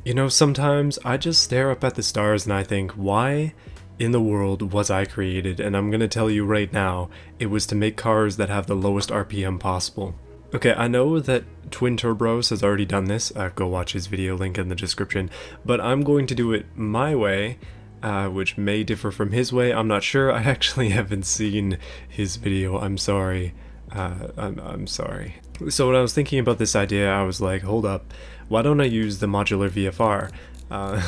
You know, sometimes I just stare up at the stars and I think, why in the world was I created? And I'm gonna tell you right now, it was to make cars that have the lowest RPM possible. Okay, I know that Twin Turbos has already done this, go watch his video, link in the description, but I'm going to do it my way, which may differ from his way, I'm not sure. I actually haven't seen his video, I'm sorry. I'm sorry. So when I was thinking about this idea, I was like, hold up, why don't I use the modular VFR?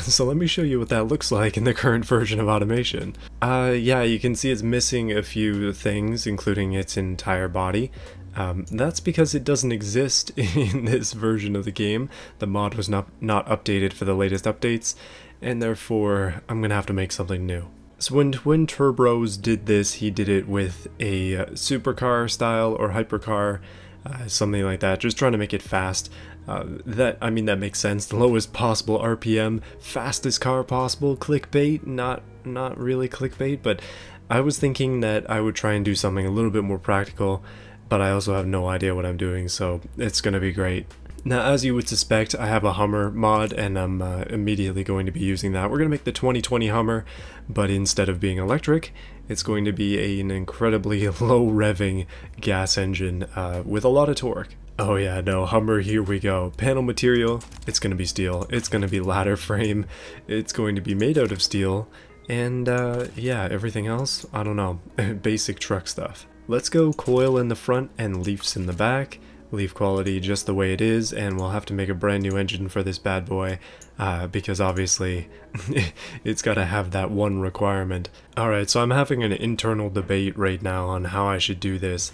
So let me show you what that looks like in the current version of automation. Yeah, you can see it's missing a few things, including its entire body. That's because it doesn't exist in this version of the game. The mod was not updated for the latest updates, and therefore I'm gonna have to make something new. So when Twin Turbos did this, he did it with a supercar style or hypercar, something like that, just trying to make it fast. That makes sense. The lowest possible RPM, fastest car possible. Clickbait, not really clickbait, but I was thinking that I would try and do something a little bit more practical, but I also have no idea what I'm doing, so it's gonna be great. Now, as you would suspect, I have a Hummer mod, and I'm immediately going to be using that. We're going to make the 2020 Hummer, but instead of being electric, it's going to be an incredibly low-revving gas engine with a lot of torque. Oh yeah, no, Hummer, here we go. Panel material, it's going to be steel. It's going to be ladder frame. It's going to be made out of steel. And yeah, everything else, I don't know. Basic truck stuff. Let's go coil in the front and leafs in the back. Leaf quality just the way it is, and we'll have to make a brand new engine for this bad boy because obviously it's got to have that one requirement. Alright, so I'm having an internal debate right now on how I should do this.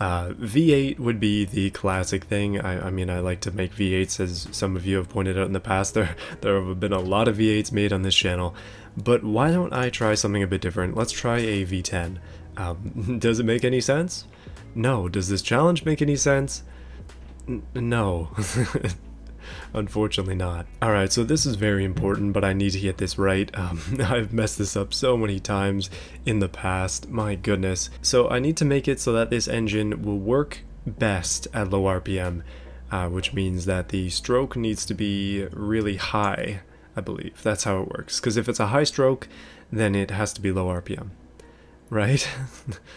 V8 would be the classic thing. I mean, I like to make V8s, as some of you have pointed out in the past. There have been a lot of V8s made on this channel, but why don't I try something a bit different? Let's try a V10. Does it make any sense? No. Does this challenge make any sense? No. Unfortunately not. Alright, so this is very important, but I need to get this right. I've messed this up so many times in the past, my goodness. So I need to make it so that this engine will work best at low RPM, which means that the stroke needs to be really high, I believe. That's how it works, because if it's a high stroke, then it has to be low RPM. Right?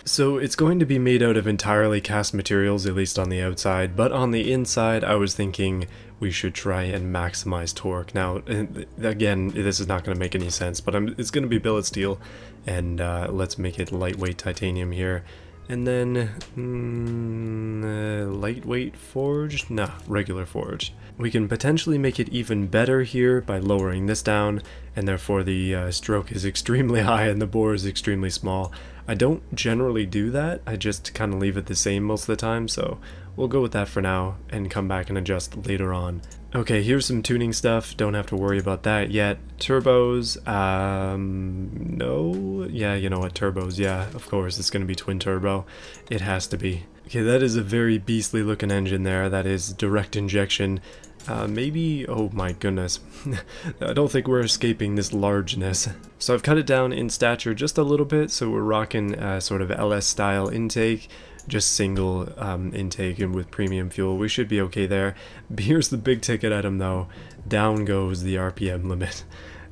So it's going to be made out of entirely cast materials, at least on the outside, but on the inside I was thinking we should try and maximize torque. Now, again, this is not going to make any sense, but it's going to be billet steel, and let's make it lightweight titanium here. And then, lightweight forged? Nah, regular forged. We can potentially make it even better here by lowering this down, and therefore the stroke is extremely high and the bore is extremely small. I don't generally do that, I just kind of leave it the same most of the time, so we'll go with that for now and come back and adjust later on. Okay, here's some tuning stuff, don't have to worry about that yet. Turbos, no, yeah, you know what, turbos, yeah, of course, it's gonna be twin turbo, it has to be. Okay, that is a very beastly looking engine there, that is direct injection. Maybe, oh my goodness, I don't think we're escaping this largeness. So I've cut it down in stature just a little bit, so we're rocking sort of LS style intake, just single intake and with premium fuel. We should be okay there. Here's the big ticket item though, down goes the RPM limit.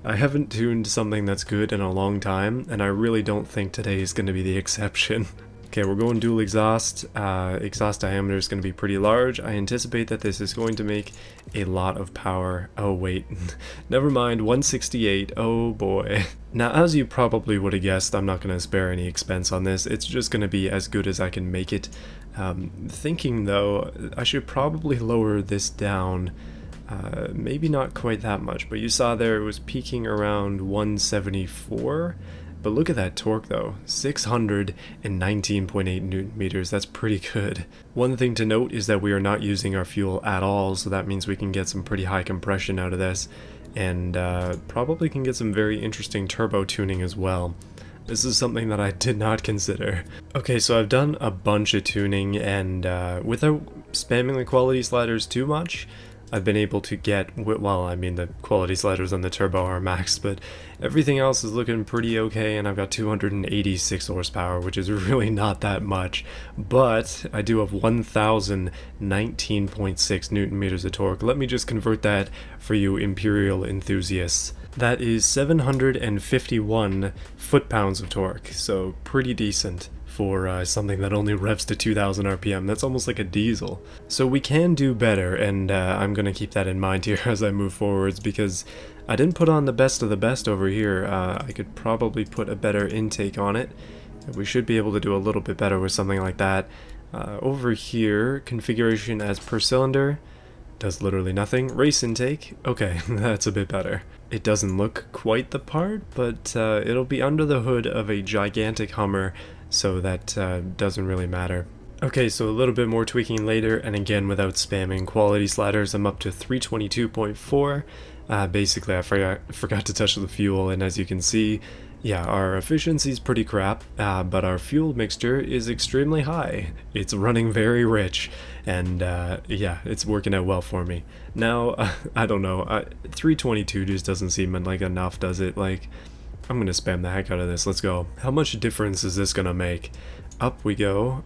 I haven't tuned something that's good in a long time, and I really don't think today is going to be the exception. Okay, we're going dual exhaust. Exhaust diameter is going to be pretty large. I anticipate that this is going to make a lot of power. Oh wait, never mind, 168, oh boy. Now, as you probably would have guessed, I'm not going to spare any expense on this. It's just going to be as good as I can make it. Thinking though, I should probably lower this down. Maybe not quite that much, but you saw there it was peaking around 174. But look at that torque though, 619.8 Newton meters, that's pretty good. One thing to note is that we are not using our fuel at all, so that means we can get some pretty high compression out of this, and probably can get some very interesting turbo tuning as well. This is something that I did not consider. Okay, so I've done a bunch of tuning, and without spamming the quality sliders too much, I've been able to get, well, I mean the quality sliders on the turbo are maxed, but everything else is looking pretty okay, and I've got 286 horsepower, which is really not that much, but I do have 1019.6 newton meters of torque. Let me just convert that for you Imperial enthusiasts. That is 751 foot-pounds of torque, so pretty decent for something that only revs to 2000 RPM. That's almost like a diesel. So we can do better, and I'm going to keep that in mind here as I move forwards, because I didn't put on the best of the best over here. I could probably put a better intake on it. We should be able to do a little bit better with something like that. Over here, configuration as per cylinder. Does literally nothing. Race intake, okay, that's a bit better. It doesn't look quite the part, but it'll be under the hood of a gigantic Hummer, so that doesn't really matter. Okay, so a little bit more tweaking later, and again without spamming quality sliders, I'm up to 322.4. Basically I forgot to touch the fuel, and as you can see, yeah, our efficiency is pretty crap, but our fuel mixture is extremely high. It's running very rich, and yeah, it's working out well for me. Now, I don't know, 322 just doesn't seem like enough, does it? Like, I'm gonna spam the heck out of this, let's go. How much difference is this gonna make? Up we go.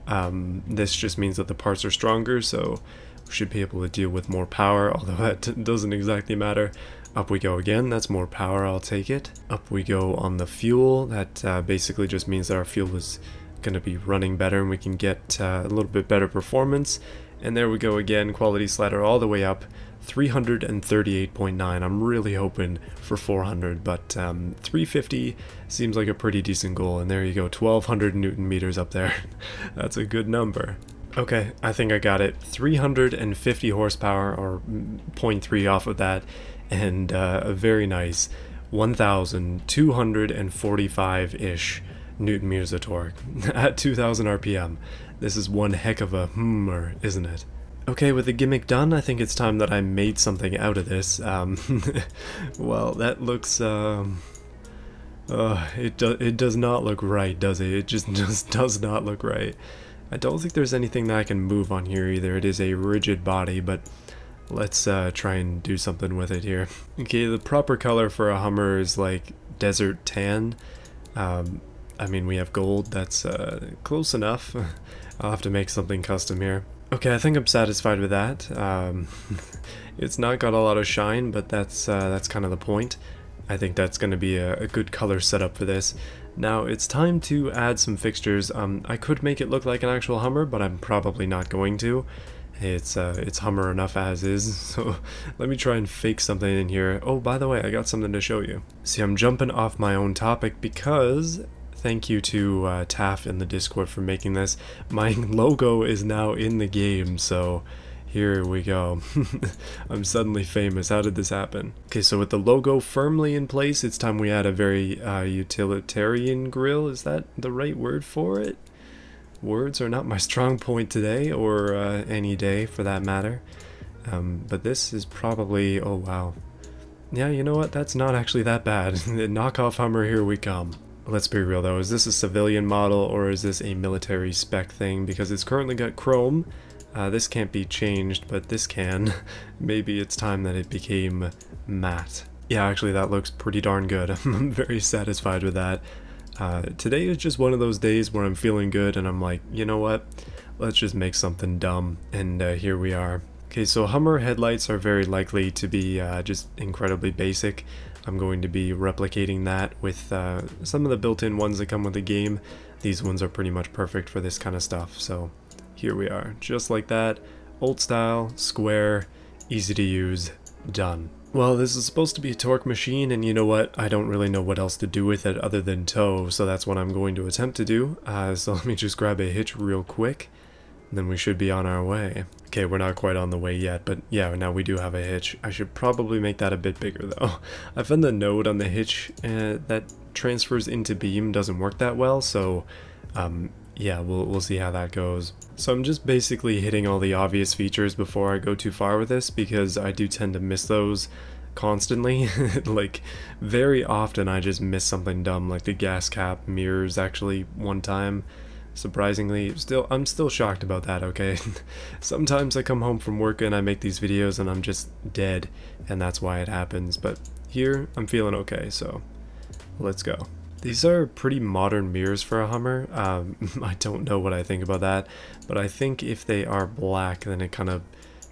This just means that the parts are stronger, so we should be able to deal with more power, although that doesn't exactly matter. Up we go again, that's more power, I'll take it. Up we go on the fuel, that basically just means that our fuel is going to be running better and we can get a little bit better performance. And there we go again, quality slider all the way up, 338.9. I'm really hoping for 400, but 350 seems like a pretty decent goal, and there you go, 1200 newton meters up there. That's a good number. Okay, I think I got it. 350 horsepower, or 0.3 off of that, and a very nice 1245-ish newton meters of torque at 2000 RPM. This is one heck of a hummer, isn't it? Okay, with the gimmick done, I think it's time that I made something out of this. Well, that looks, it does not look right, does it? It just does not look right. I don't think there's anything that I can move on here either. It is a rigid body, but let's try and do something with it here. Okay, the proper color for a Hummer is like desert tan. I mean, we have gold, that's close enough. I'll have to make something custom here. Okay, I think I'm satisfied with that. It's not got a lot of shine, but that's kind of the point. I think that's going to be a good color setup for this. Now it's time to add some fixtures. I could make it look like an actual Hummer, but I'm probably not going to. It's Hummer enough as is, so let me try and fake something in here. Oh, by the way, I got something to show you. See, I'm jumping off my own topic because, thank you to Taff in the Discord for making this, my logo is now in the game, so here we go. I'm suddenly famous. How did this happen? Okay, so with the logo firmly in place, it's time we add a very utilitarian grill. Is that the right word for it? Words are not my strong point today, or any day for that matter. But this is probably, oh wow. Yeah, you know what? That's not actually that bad. Knockoff Hummer, here we come. Let's be real though, is this a civilian model or is this a military spec thing? Because it's currently got chrome. This can't be changed, but this can. Maybe it's time that it became matte. Yeah, actually that looks pretty darn good. I'm very satisfied with that. Today is just one of those days where I'm feeling good and I'm like, you know what? Let's just make something dumb. And here we are. Okay, so Hummer headlights are very likely to be just incredibly basic. I'm going to be replicating that with some of the built-in ones that come with the game. These ones are pretty much perfect for this kind of stuff, so here we are, just like that. Old style, square, easy to use, done. Well, this is supposed to be a torque machine, and you know what? I don't really know what else to do with it other than tow, so that's what I'm going to attempt to do. So let me just grab a hitch real quick, and then we should be on our way. Okay, we're not quite on the way yet, but yeah, now we do have a hitch. I should probably make that a bit bigger though. I found the node on the hitch that transfers into Beam doesn't work that well, so yeah, we'll see how that goes. So I'm just basically hitting all the obvious features before I go too far with this, because I do tend to miss those constantly. Like, very often I just miss something dumb, like the gas cap mirrors actually one time. Surprisingly, I'm still shocked about that, okay? Sometimes I come home from work and I make these videos and I'm just dead, and that's why it happens, but here, I'm feeling okay, so let's go. These are pretty modern mirrors for a Hummer. I don't know what I think about that, but I think if they are black, then it kind of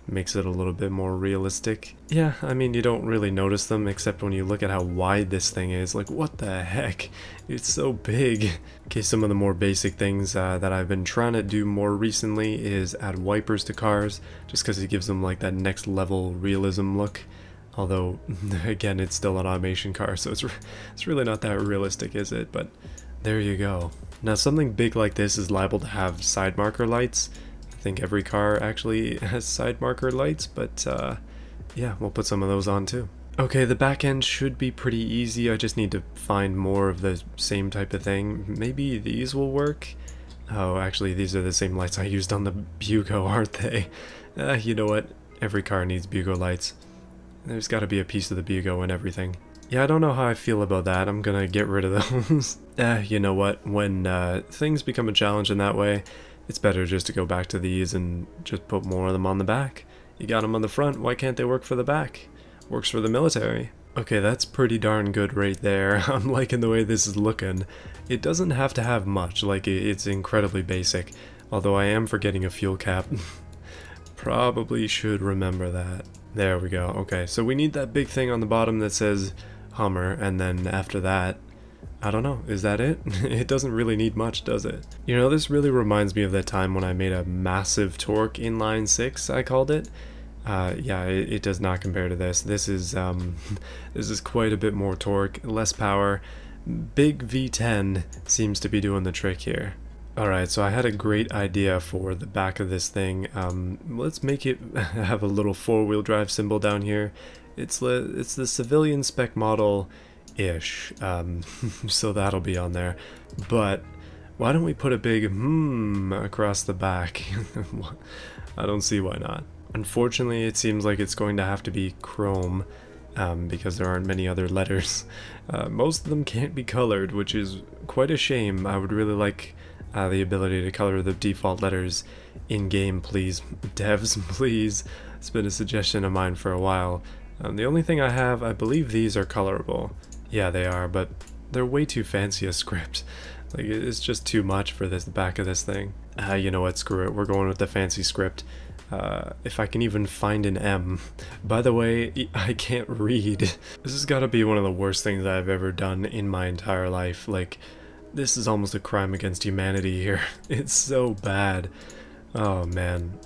makes it a little bit more realistic. Yeah, I mean, you don't really notice them except when you look at how wide this thing is. Like, what the heck? It's so big. Okay, some of the more basic things that I've been trying to do more recently is add wipers to cars, just because it gives them like that next level realism look. Although, again, it's still an automation car, so it's really not that realistic, is it? But there you go. Now, something big like this is liable to have side marker lights. I think every car actually has side marker lights, but yeah, we'll put some of those on too. Okay, the back end should be pretty easy. I just need to find more of the same type of thing. Maybe these will work. Oh, actually, these are the same lights I used on the Bugo, aren't they? You know what? Every car needs Bugo lights. There's got to be a piece of the Bugo and everything. Yeah, I don't know how I feel about that. I'm gonna get rid of those. You know what? When things become a challenge in that way, it's better just to go back to these and just put more of them on the back. You got them on the front, why can't they work for the back? Works for the military. Okay, that's pretty darn good right there. I'm liking the way this is looking. It doesn't have to have much, like it's incredibly basic. Although I am forgetting a fuel cap. Probably should remember that. There we go. Okay, so we need that big thing on the bottom that says Hummer, and then after that, I don't know, is that it? It doesn't really need much, does it? You know, this really reminds me of that time when I made a massive torque inline 6, I called it. Yeah, it does not compare to this. This is this is quite a bit more torque, less power. Big V10 seems to be doing the trick here. Alright, so I had a great idea for the back of this thing. Let's make it have a little four-wheel drive symbol down here. It's the civilian spec model-ish, so that'll be on there. But why don't we put a big across the back? I don't see why not. Unfortunately, it seems like it's going to have to be chrome, because there aren't many other letters. Most of them can't be colored, which is quite a shame. I would really like the ability to color the default letters in-game, please. Devs, please. It's been a suggestion of mine for a while. The only thing I have, I believe these are colorable. Yeah, they are, but they're way too fancy a script. Like, it's just too much for the back of this thing. You know what, screw it, we're going with the fancy script. If I can even find an M. By the way, I can't read. This has got to be one of the worst things I've ever done in my entire life. Like, this is almost a crime against humanity here. It's so bad. Oh man.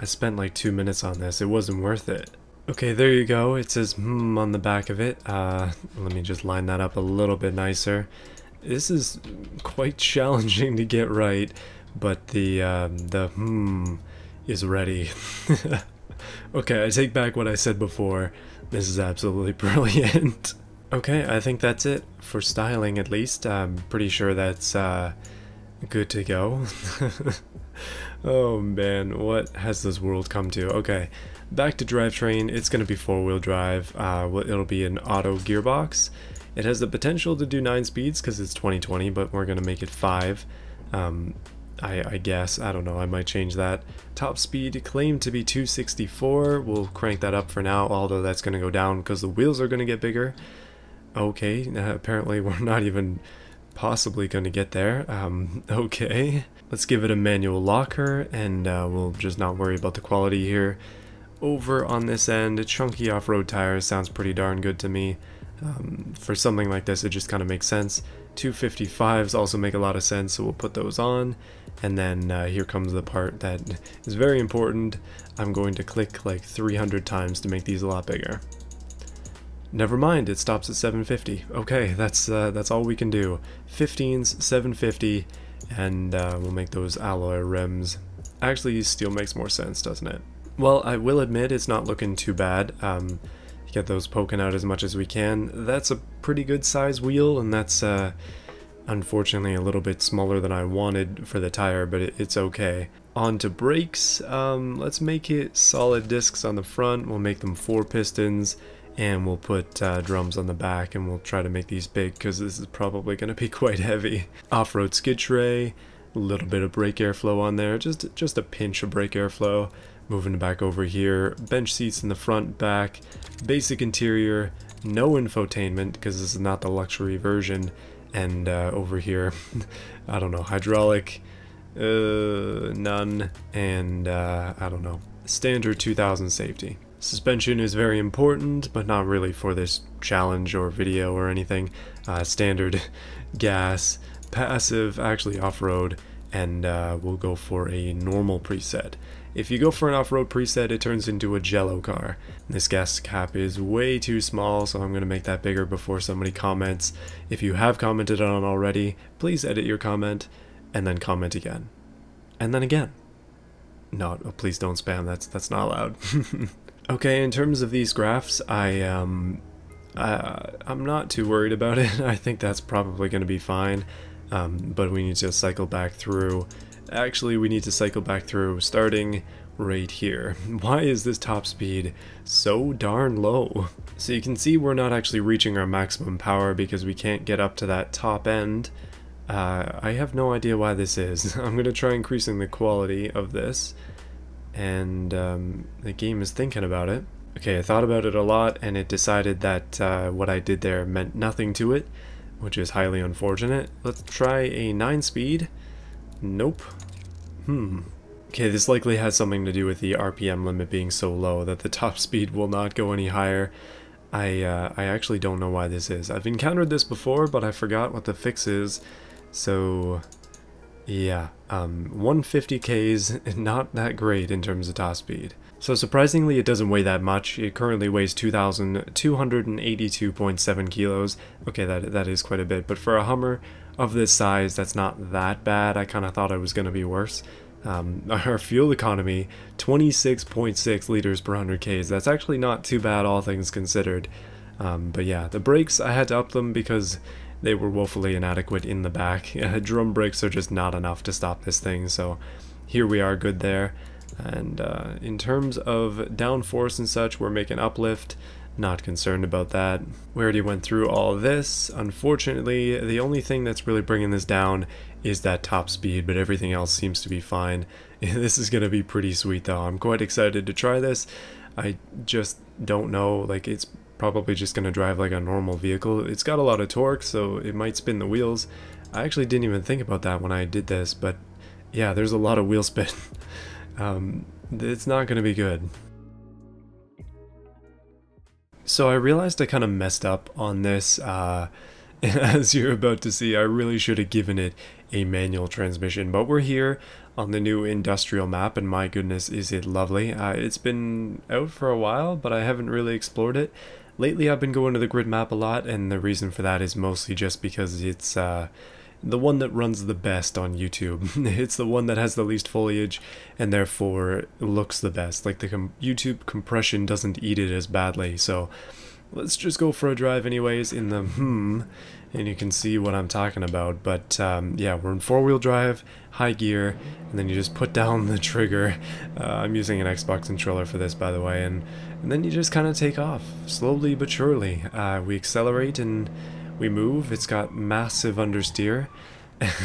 I spent like 2 minutes on this. It wasn't worth it. Okay, there you go. It says on the back of it. Let me just line that up a little bit nicer. This is quite challenging to get right, but the is ready. Okay, I take back what I said before. This is absolutely brilliant. Okay, I think that's it for styling, at least. I'm pretty sure that's good to go. Oh man, what has this world come to? Okay, back to drivetrain. It's going to be four-wheel drive. It'll be an auto gearbox. It has the potential to do 9 speeds because it's 2020, but we're going to make it 5. I guess. I don't know. I might change that. Top speed claimed to be 264. We'll crank that up for now, although that's going to go down because the wheels are going to get bigger. Okay, apparently we're not even possibly going to get there. Okay. Let's give it a manual locker, and we'll just not worry about the quality here. Over on this end, chunky off-road tires sounds pretty darn good to me. For something like this, it just kind of makes sense. 255s also make a lot of sense, so we'll put those on. And then here comes the part that is very important. I'm going to click like 300 times to make these a lot bigger. Never mind, it stops at 750. Okay, that's all we can do. 15s, 750, and we'll make those alloy rims. Actually, steel makes more sense, doesn't it? Well, I will admit it's not looking too bad. Get those poking out as much as we can. That's a pretty good size wheel, and that's unfortunately a little bit smaller than I wanted for the tire, but it's okay. On to brakes. Let's make it solid discs on the front. We'll make them 4 pistons, and we'll put drums on the back, and we'll try to make these big because this is probably going to be quite heavy. Off-road skid tray. A little bit of brake airflow on there, just a pinch of brake airflow. Moving back over here, bench seats in the front, back, basic interior, no infotainment because this is not the luxury version, and over here, I don't know, hydraulic, none, and I don't know, standard 2000 safety. Suspension is very important, but not really for this challenge or video or anything. Standard gas, passive, actually off-road, and we'll go for a normal preset. If you go for an off-road preset, it turns into a jello car. This gas cap is way too small, so I'm going to make that bigger before somebody comments. If you have commented on it already, please edit your comment, and then comment again. And then again. No, please don't spam, that's not allowed. Okay, in terms of these graphs, I'm not too worried about it. I think that's probably going to be fine, but we need to cycle back through. Actually, we need to cycle back through starting right here. Why is this top speed so darn low? So you can see we're not actually reaching our maximum power because we can't get up to that top end. I have no idea why this is. I'm going to try increasing the quality of this, and the game is thinking about it. Okay, I thought about it a lot, and it decided that what I did there meant nothing to it, which is highly unfortunate. Let's try a 9-speed. Nope. Okay, this likely has something to do with the RPM limit being so low that the top speed will not go any higher. I actually don't know why this is. I've encountered this before, but I forgot what the fix is. So, yeah, 150k is not that great in terms of top speed. So surprisingly, it doesn't weigh that much. It currently weighs 2,282.7 kilos. Okay, that is quite a bit, but for a Hummer of this size, that's not that bad. I kind of thought it was going to be worse. Our fuel economy, 26.6 liters per 100 Ks. That's actually not too bad, all things considered. But yeah, the brakes, I had to up them because they were woefully inadequate in the back. Drum brakes are just not enough to stop this thing, so here we are good there. And in terms of downforce and such, we're making uplift. Not concerned about that. We already went through all this. Unfortunately, the only thing that's really bringing this down is that top speed, but everything else seems to be fine. This is going to be pretty sweet though. I'm quite excited to try this. I just don't know, like, it's probably just going to drive like a normal vehicle. It's got a lot of torque, so it might spin the wheels. I actually didn't even think about that when I did this, but yeah, there's a lot of wheel spin. It's not going to be good. So I realized I kind of messed up on this. As you're about to see, I really should have given it a manual transmission, but we're here on the new industrial map, and my goodness, is it lovely. It's been out for a while, but I haven't really explored it. Lately I've been going to the grid map a lot, and the reason for that is mostly just because it's the one that runs the best on YouTube. It's the one that has the least foliage and therefore looks the best. Like the YouTube compression doesn't eat it as badly. So let's just go for a drive anyways in the and you can see what I'm talking about. But yeah, we're in 4-wheel drive, high gear, and then you just put down the trigger. I'm using an Xbox controller for this, by the way, and then you just kind of take off slowly but surely. We accelerate and we move. It's got massive understeer,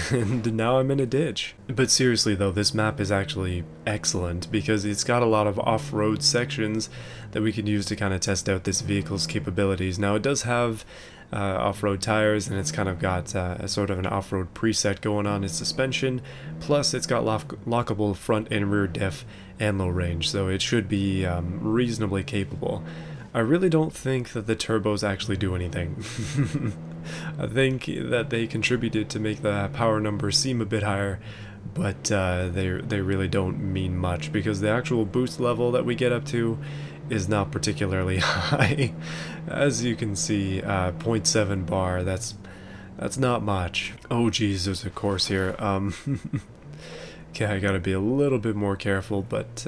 and now I'm in a ditch. But seriously though, this map is actually excellent because it's got a lot of off-road sections that we can use to kind of test out this vehicle's capabilities. Now it does have off-road tires, and it's kind of got a sort of an off-road preset going on its suspension, plus it's got lockable front and rear diff and low range, so it should be reasonably capable. I really don't think that the turbos actually do anything. I think that they contributed to make the power number seem a bit higher, but they really don't mean much because the actual boost level that we get up to is not particularly high. As you can see, 0.7 bar, that's not much. Oh geez, there's a course here. Okay, I gotta be a little bit more careful, but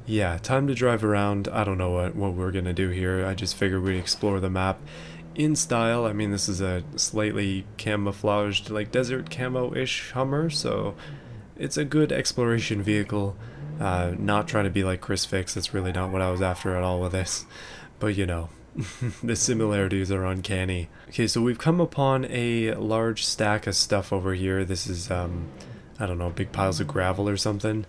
yeah, time to drive around. I don't know what we're gonna do here. I just figured we'd explore the map in style. I mean, this is a slightly camouflaged, like desert camo-ish Hummer, so it's a good exploration vehicle. Not trying to be like Chris Fix, that's really not what I was after at all with this. But you know, the similarities are uncanny. Okay, so we've come upon a large stack of stuff over here. This is, I I don't know, big piles of gravel or something.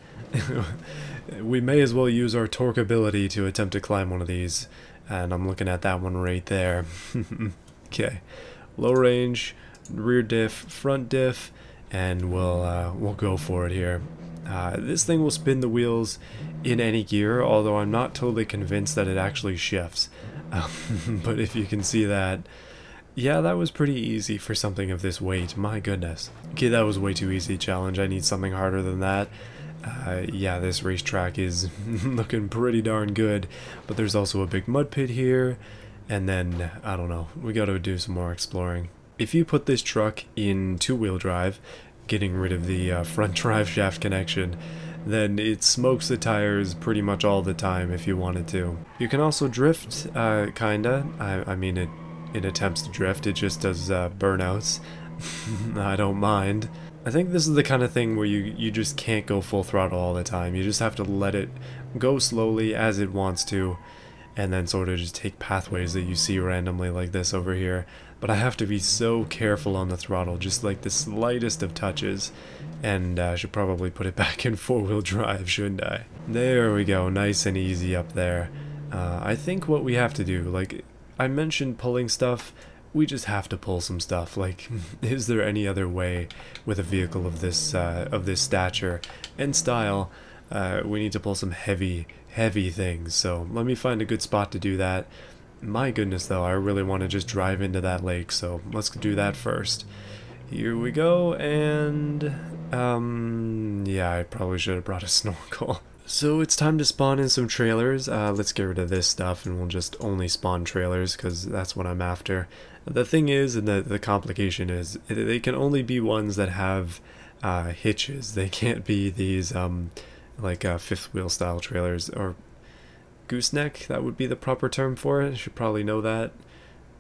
We may as well use our torque ability to attempt to climb one of these. And I'm looking at that one right there. Okay, low range, rear diff, front diff, and we'll go for it here. This thing will spin the wheels in any gear, although I'm not totally convinced that it actually shifts. But if you can see that, yeah, that was pretty easy for something of this weight, my goodness. Okay, that was way too easy challenge, I need something harder than that. Yeah, this racetrack is looking pretty darn good, but there's also a big mud pit here, and then, I don't know, we gotta do some more exploring. If you put this truck in two-wheel drive, getting rid of the front drive shaft connection, then it smokes the tires pretty much all the time if you wanted to. You can also drift, kinda. I mean, it attempts to drift, it just does burnouts. I don't mind. I think this is the kind of thing where you just can't go full throttle all the time. You just have to let it go slowly as it wants to, and then sort of just take pathways that you see randomly like this over here. But I have to be so careful on the throttle, just like the slightest of touches, and I should probably put it back in four-wheel drive, shouldn't I? There we go, nice and easy up there. I think what we have to do, like I mentioned pulling stuff, we just have to pull some stuff. Like, is there any other way with a vehicle of this stature and style? We need to pull some heavy things. So let me find a good spot to do that. My goodness, though, I really want to just drive into that lake, so let's do that first. Here we go, and yeah, I probably should have brought a snorkel. So it's time to spawn in some trailers. Let's get rid of this stuff and we'll just only spawn trailers because that's what I'm after. The thing is, and the complication is, they can only be ones that have hitches. They can't be these like fifth wheel style trailers, or gooseneck, that would be the proper term for it. I should probably know that.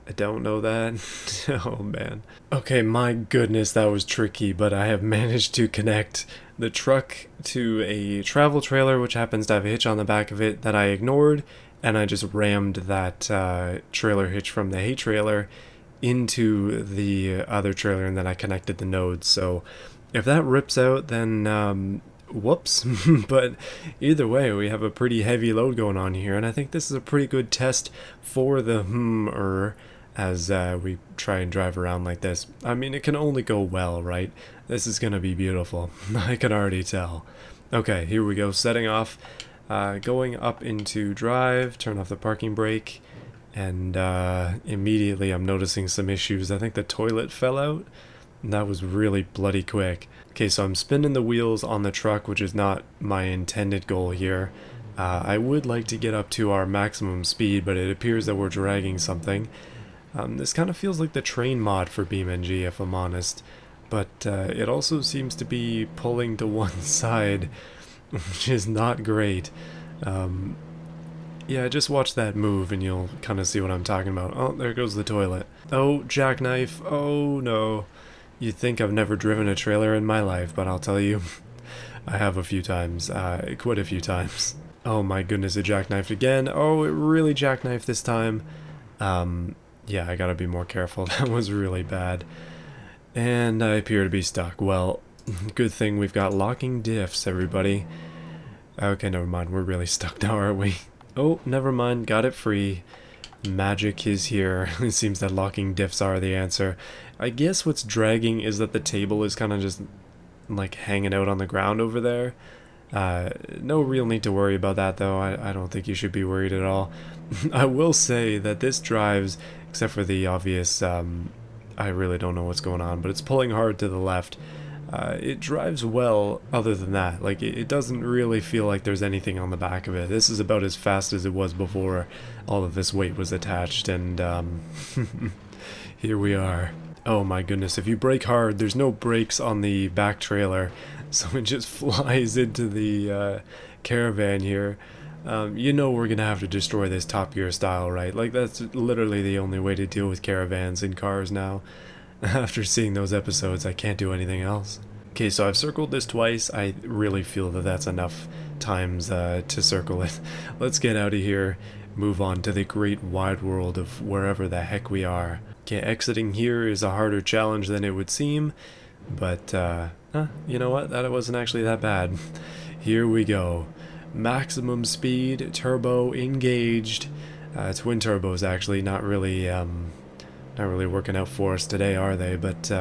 I don't know that. Oh man. Okay, my goodness, that was tricky, but I have managed to connect the truck to a travel trailer, which happens to have a hitch on the back of it that I ignored, and I just rammed that trailer hitch from the hay trailer into the other trailer, and then I connected the nodes. So if that rips out, then whoops. But either way, we have a pretty heavy load going on here, and I think this is a pretty good test for the as we try and drive around like this. I mean, it can only go well, right? This is gonna be beautiful. I can already tell. Okay, here we go, setting off, going up into drive, turn off the parking brake, and immediately I'm noticing some issues. I think the toilet fell out, and that was really bloody quick. Okay, so I'm spinning the wheels on the truck, which is not my intended goal here. I would like to get up to our maximum speed, but it appears that we're dragging something. This kind of feels like the train mod for BeamNG, if I'm honest, but it also seems to be pulling to one side, which is not great. Yeah, just watch that move and you'll kind of see what I'm talking about. Oh, there goes the toilet. Oh, jackknife. Oh, no. You'd think I've never driven a trailer in my life, but I'll tell you, I have a few times. Quite a few times. Oh my goodness, it jackknifed again. Oh, it really jackknifed this time. Yeah, I gotta be more careful. That was really bad. And I appear to be stuck. Well, good thing we've got locking diffs, everybody. Okay, never mind. We're really stuck now, aren't we? Oh, never mind. Got it free. Magic is here. It seems that locking diffs are the answer. I guess what's dragging is that the table is kind of just like hanging out on the ground over there. No real need to worry about that, though. I don't think you should be worried at all. I will say that this drives, except for the obvious, I really don't know what's going on, but it's pulling hard to the left. It drives well other than that. Like, it doesn't really feel like there's anything on the back of it. This is about as fast as it was before all of this weight was attached, and here we are. Oh my goodness, if you brake hard, there's no brakes on the back trailer, so it just flies into the caravan here. You know we're gonna have to destroy this Top Gear style, right? Like, that's literally the only way to deal with caravans in cars now. After seeing those episodes, I can't do anything else. Okay, so I've circled this twice. I really feel that that's enough times to circle it. Let's get out of here, move on to the great wide world of wherever the heck we are. Okay, exiting here is a harder challenge than it would seem, But, you know what? That wasn't actually that bad. Here we go. Maximum speed, turbo engaged. Twin turbos actually not really working out for us today, are they? But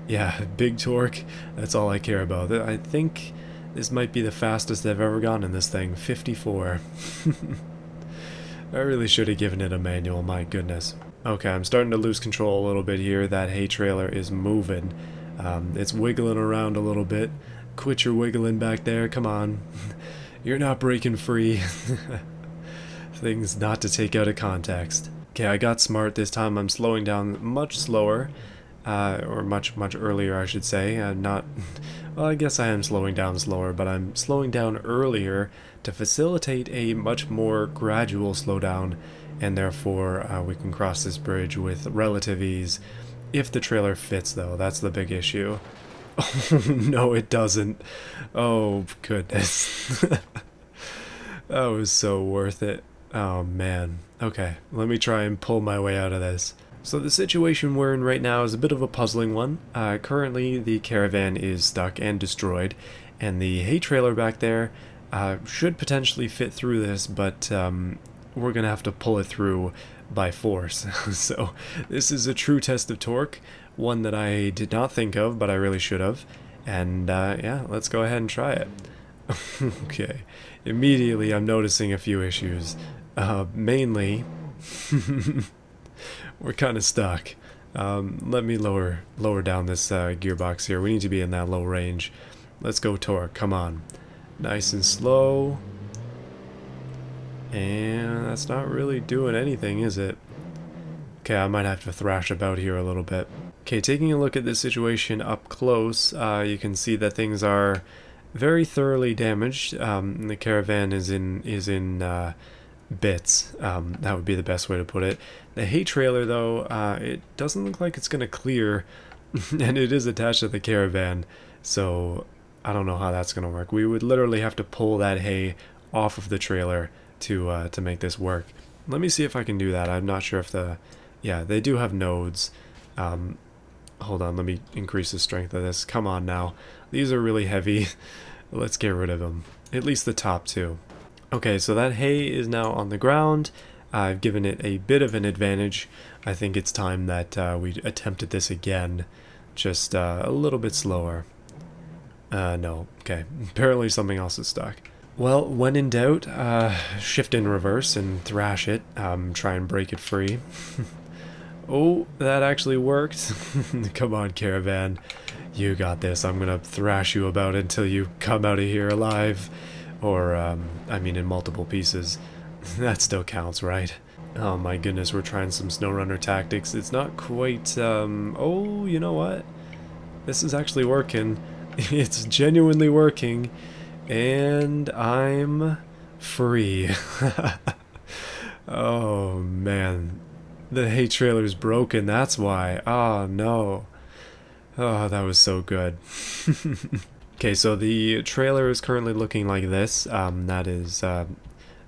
yeah, big torque. That's all I care about. I think this might be the fastest I've ever gone in this thing. 54. I really should have given it a manual. My goodness. Okay, I'm starting to lose control a little bit here. That hay trailer is moving. It's wiggling around a little bit. Quit your wiggling back there. Come on. You're not breaking free. Things not to take out of context. Okay, I got smart this time. I'm slowing down much slower. Or much earlier, I should say. I'm not... Well, I guess I am slowing down slower, but I'm slowing down earlier to facilitate a much more gradual slowdown, and therefore we can cross this bridge with relative ease. If the trailer fits, though, that's the big issue. Oh, no, it doesn't. Oh, goodness. That was so worth it. Oh, man. Okay, let me try and pull my way out of this. So the situation we're in right now is a bit of a puzzling one. Currently, the caravan is stuck and destroyed, and the hay trailer back there should potentially fit through this, but we're going to have to pull it through by force. So this is a true test of torque, one that I did not think of, but I really should have. And yeah, let's go ahead and try it. Okay, immediately I'm noticing a few issues. Mainly, we're kind of stuck. Let me lower down this gearbox here. We need to be in that low range. Let's go torque, come on. Nice and slow. And that's not really doing anything, is it? Okay, I might have to thrash about here a little bit. Okay, taking a look at this situation up close, you can see that things are very thoroughly damaged. The caravan is in bits. That would be the best way to put it. The hay trailer, though, it doesn't look like it's going to clear, and it is attached to the caravan, so I don't know how that's going to work. We would literally have to pull that hay off of the trailer to make this work. Let me see if I can do that. I'm not sure if yeah, they do have nodes. Hold on, let me increase the strength of this. Come on now. These are really heavy. Let's get rid of them. At least the top two. Okay, so that hay is now on the ground. I've given it a bit of an advantage. I think it's time that we attempted this again, just a little bit slower. No, okay. Apparently something else is stuck. Well, when in doubt, shift in reverse and thrash it. Try and break it free. Oh, that actually worked. Come on, caravan. You got this. I'm gonna thrash you about until you come out of here alive. Or, I mean in multiple pieces. That still counts, right? Oh my goodness, we're trying some SnowRunner tactics. It's not quite, oh, you know what? This is actually working. It's genuinely working. And I'm free. Oh man. The hay trailer's broken, that's why. Oh no. Oh, that was so good. Okay, so the trailer is currently looking like this. That is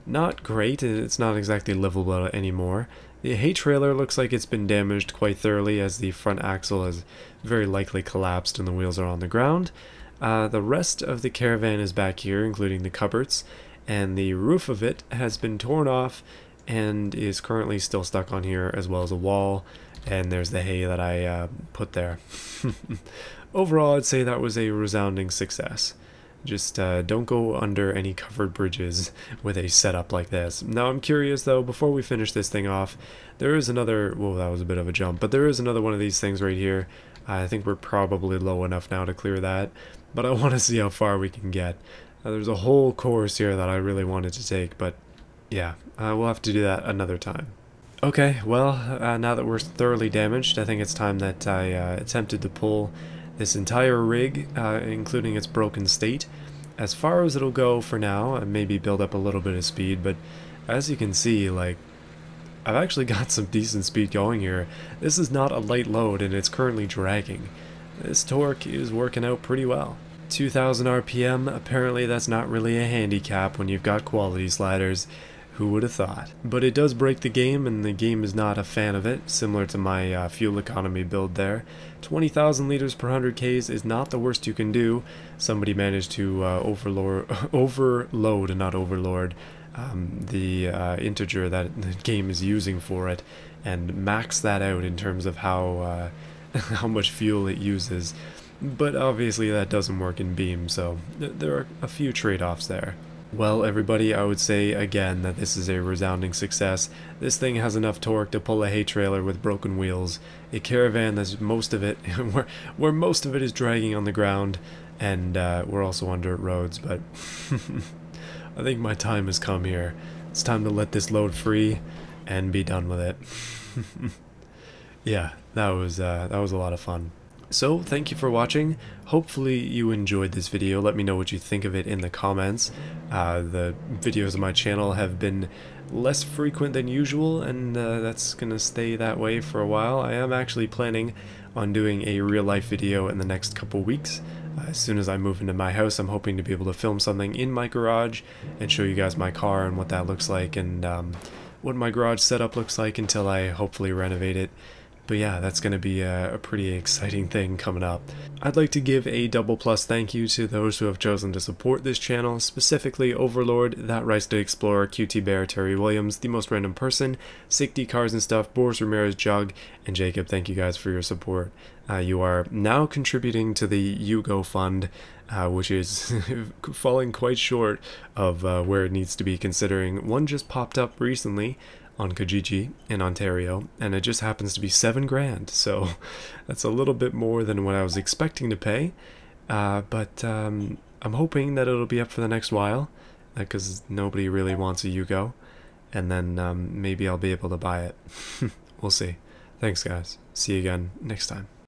not great. It's not exactly livable anymore. The hay trailer looks like it's been damaged quite thoroughly, as the front axle has very likely collapsed and the wheels are on the ground. The rest of the caravan is back here, including the cupboards, and the roof of it has been torn off and is currently still stuck on here, as well as a wall, and there's the hay that I put there. Overall, I'd say that was a resounding success. Just don't go under any covered bridges with a setup like this. Now I'm curious though, before we finish this thing off, there is another, whoa, that was a bit of a jump, but there is another one of these things right here. I think we're probably low enough now to clear that, but I want to see how far we can get. There's a whole course here that I really wanted to take, but yeah, we'll have to do that another time. Okay, well, now that we're thoroughly damaged, I think it's time that I attempted to pull this entire rig, including its broken state, as far as it'll go for now, and maybe build up a little bit of speed, but as you can see, like, I've actually got some decent speed going here. This is not a light load, and it's currently dragging. This torque is working out pretty well. 2000 RPM, apparently that's not really a handicap when you've got quality sliders. Who would have thought? But it does break the game, and the game is not a fan of it, similar to my fuel economy build there. 20,000 liters per 100 Ks is not the worst you can do. Somebody managed to overload, not overlord, the integer that the game is using for it, and max that out in terms of how how much fuel it uses. But obviously that doesn't work in Beam, so there are a few trade-offs there. Well, everybody, I would say again that this is a resounding success. This thing has enough torque to pull a hay trailer with broken wheels, a caravan that's most of it, where most of it is dragging on the ground, and we're also on dirt roads, but I think my time has come here. It's time to let this load free and be done with it. Yeah, that was a lot of fun. So, thank you for watching. Hopefully you enjoyed this video. Let me know what you think of it in the comments. The videos on my channel have been less frequent than usual, and that's gonna stay that way for a while. I am actually planning on doing a real-life video in the next couple weeks. As soon as I move into my house, I'm hoping to be able to film something in my garage and show you guys my car and what that looks like, and what my garage setup looks like until I hopefully renovate it. But yeah, that's going to be a pretty exciting thing coming up. I'd like to give a double plus thank you to those who have chosen to support this channel, specifically Overlord, That Rice to Explorer, QT Bear, Terry Williams, The Most Random Person, Sick Cars and Stuff, Boris Ramirez, Jug, and Jacob. Thank you guys for your support. You are now contributing to the Yugo Fund, which is falling quite short of where it needs to be, considering one just popped up recently on Kijiji in Ontario, and it just happens to be $7,000, so that's a little bit more than what I was expecting to pay, but I'm hoping that it'll be up for the next while, because nobody really wants a Yugo, and then maybe I'll be able to buy it. We'll see. Thanks guys, see you again next time.